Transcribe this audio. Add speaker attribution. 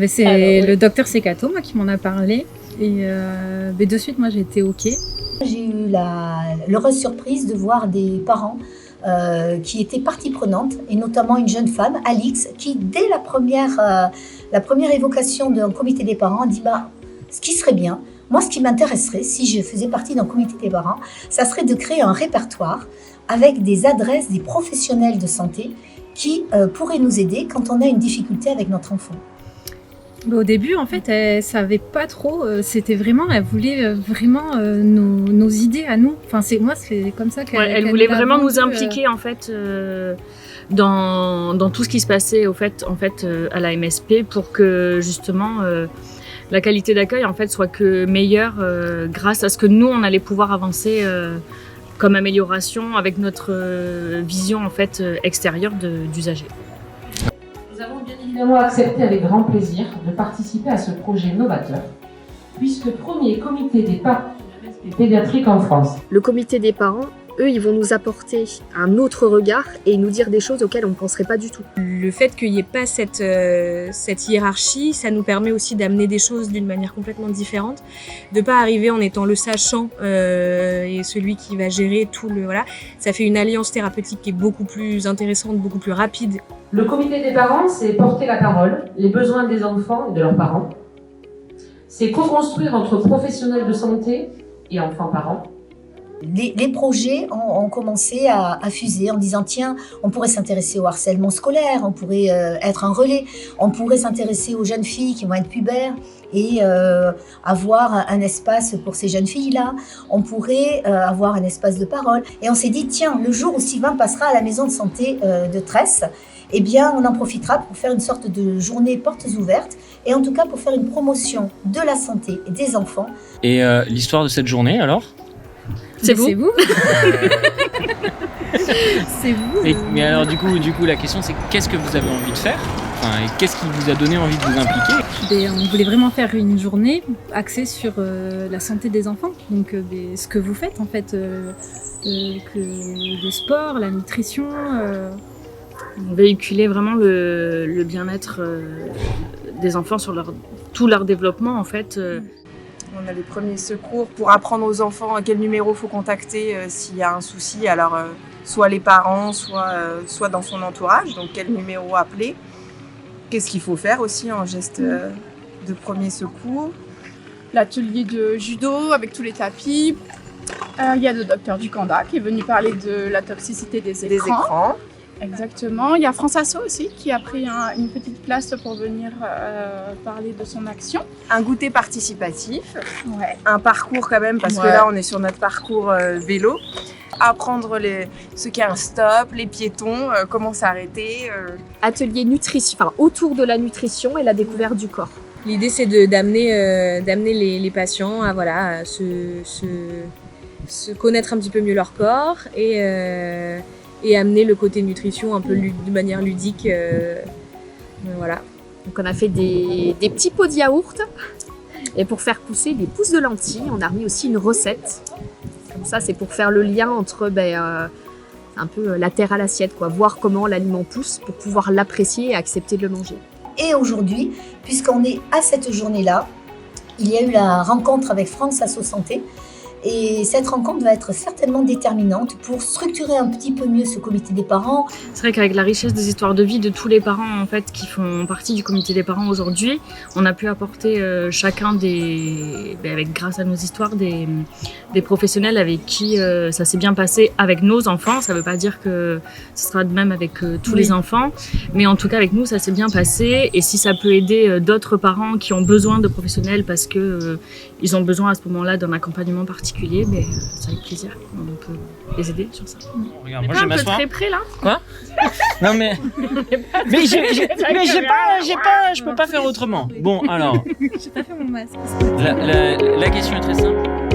Speaker 1: C'est le docteur Sekato moi, qui m'en a parlé et de suite moi j'ai été OK.
Speaker 2: J'ai eu l'heureuse surprise de voir des parents qui étaient partie prenante et notamment une jeune femme, Alix, qui dès la première évocation d'un comité des parents a dit ce qui serait bien, moi ce qui m'intéresserait si je faisais partie d'un comité des parents, ça serait de créer un répertoire avec des adresses des professionnels de santé qui pourraient nous aider quand on a une difficulté avec notre enfant.
Speaker 1: Au début, en fait, elle savait pas trop. C'était vraiment, elle voulait vraiment nos idées à nous. Enfin, c'est comme ça qu'elle.
Speaker 3: Ouais, elle voulait vraiment nous impliquer en fait dans tout ce qui se passait à la MSP pour que justement la qualité d'accueil en fait soit que meilleure grâce à ce que nous on allait pouvoir avancer comme amélioration avec notre vision en fait extérieure d'usager.
Speaker 4: Nous avons bien évidemment accepté avec grand plaisir de participer à ce projet novateur, puisque premier comité des parents pédiatriques en France.
Speaker 5: Le comité des parents, eux, ils vont nous apporter un autre regard et nous dire des choses auxquelles on ne penserait pas du tout.
Speaker 6: Le fait qu'il n'y ait pas cette hiérarchie, ça nous permet aussi d'amener des choses d'une manière complètement différente, de pas arriver en étant le sachant et celui qui va gérer tout le voilà. Ça fait une alliance thérapeutique qui est beaucoup plus intéressante, beaucoup plus rapide.
Speaker 4: Le comité des parents, c'est porter la parole, les besoins des enfants et de leurs parents. C'est co-construire entre professionnels de santé et enfants-parents.
Speaker 2: Les projets ont commencé à fuser en disant tiens, on pourrait s'intéresser au harcèlement scolaire, on pourrait être un relais, on pourrait s'intéresser aux jeunes filles qui vont être pubères et avoir un espace pour ces jeunes filles-là, on pourrait avoir un espace de parole. Et on s'est dit tiens, le jour où Sylvain passera à la maison de santé de Tresse, eh bien on en profitera pour faire une sorte de journée portes ouvertes et en tout cas pour faire une promotion de la santé et des enfants.
Speaker 7: Et l'histoire de cette journée alors ?
Speaker 1: C'est vous. C'est vous.
Speaker 7: Mais alors du coup la question c'est qu'est-ce que vous avez envie de faire ? Et qu'est-ce qui vous a donné envie de vous impliquer ?
Speaker 1: On voulait vraiment faire une journée axée sur la santé des enfants. Donc ce que vous faites en fait, le sport, la nutrition.
Speaker 3: Véhiculer vraiment le bien-être des enfants sur tout leur développement en fait.
Speaker 8: On a les premiers secours pour apprendre aux enfants à quel numéro il faut contacter s'il y a un souci. Alors, soit les parents, soit dans son entourage. Donc, quel numéro appeler. Qu'est-ce qu'il faut faire aussi en geste de premier secours.
Speaker 9: L'atelier de judo avec tous les tapis. Il y a le docteur Ducanda qui est venu parler de la toxicité des écrans. Exactement. Il y a France Asso aussi qui a pris une petite place pour venir parler de son action.
Speaker 8: Un goûter participatif,
Speaker 9: ouais.
Speaker 8: Un parcours quand même parce que là on est sur notre parcours vélo. Apprendre ce qu'est un stop, les piétons, comment s'arrêter.
Speaker 5: Atelier nutrition, autour de la nutrition et la découverte du corps.
Speaker 6: L'idée c'est d'amener les patients à se connaître un petit peu mieux leur corps et amener le côté nutrition un peu de manière ludique. Voilà.
Speaker 5: Donc on a fait des petits pots de yaourt et pour faire pousser des pousses de lentilles, on a remis aussi une recette. Comme ça, c'est pour faire le lien entre un peu la terre à l'assiette, voir comment l'aliment pousse pour pouvoir l'apprécier et accepter de le manger.
Speaker 2: Et aujourd'hui, puisqu'on est à cette journée-là, il y a eu la rencontre avec France Asso Santé. Et cette rencontre va être certainement déterminante pour structurer un petit peu mieux ce comité des parents.
Speaker 3: C'est vrai qu'avec la richesse des histoires de vie de tous les parents en fait, qui font partie du comité des parents aujourd'hui, on a pu apporter chacun grâce à nos histoires, des professionnels avec qui ça s'est bien passé avec nos enfants. Ça ne veut pas dire que ce sera de même avec tous les enfants, mais en tout cas avec nous ça s'est bien passé. Et si ça peut aider d'autres parents qui ont besoin de professionnels parce que ils ont besoin à ce moment-là d'un accompagnement particulier, particulier, c'est avec plaisir. On peut les aider sur ça.
Speaker 7: Regarde, moi je vais m'asseoir.
Speaker 3: Très près là.
Speaker 7: Quoi? Non mais je peux pas faire autrement. Bon alors.
Speaker 1: J'ai pas fait mon masque.
Speaker 7: La question est très simple.